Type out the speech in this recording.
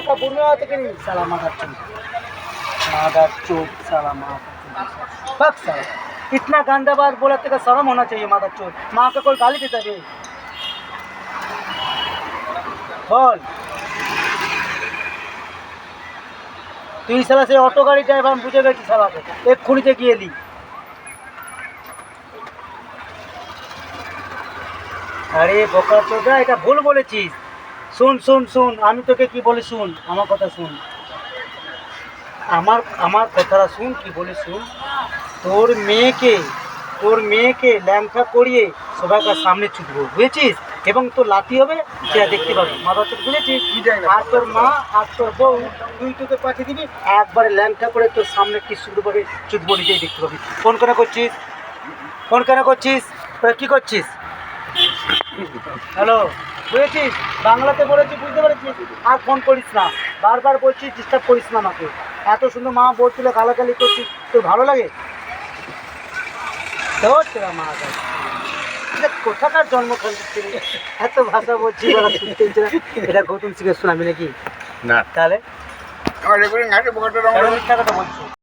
का बुनिया के नहीं साला मादा चोप साला माँ बक साला इतना गंदा बात बोला तेरा शर्म होना चाहिए मादा चोप माँ का कोई गाली देता है बोल তুই সালা সেই অটো গাড়ি ড্রাইভার আমি বুঝে গেছি সালাকে এক্ষুনিতে গিয়ে এলি আরে বোকা চোদা এটা ভুল বলেছিস শুন শুন শুন আমি তোকে কি বলি শুন আমার কথা শুন আমার আমার কথাটা শুন কি বলি শুন তোর মেয়েকে ল্যাংটা করিয়ে সবাইকার সামনে ছুটবো বুঝেছিস এবং তোর লাথি হবে সেটা দেখতে পাবি মাথা চোখ বুঝেছিস আর তোর মা আর তোর বউ তুই তোকে পাঠিয়ে দিবি একবারে ল্যাংটা করে তোর সামনে কি শুরু করে ছুটবো নিজেই দেখতে পাবি ফোন কেন করছিস তোরা কী করছিস হ্যালো বুঝেছিস বাংলাতে বলেছি বুঝতে পেরেছিস আর ফোন করিস না বারবার বলছিস ডিস্টার্ব করিস না আমাকে এত সুন্দর মা বলছিল গালাগালি করছিস তোর ভালো লাগে তোর তোরা মা এটা কোথাকার জন্ম খাচ্ছি এত ভাষা বলছি এটা গৌতম শিখে শোনাবি নাকি না তাহলে আমার রেকর্ডিং আছে মিথ্যা কথা বলছি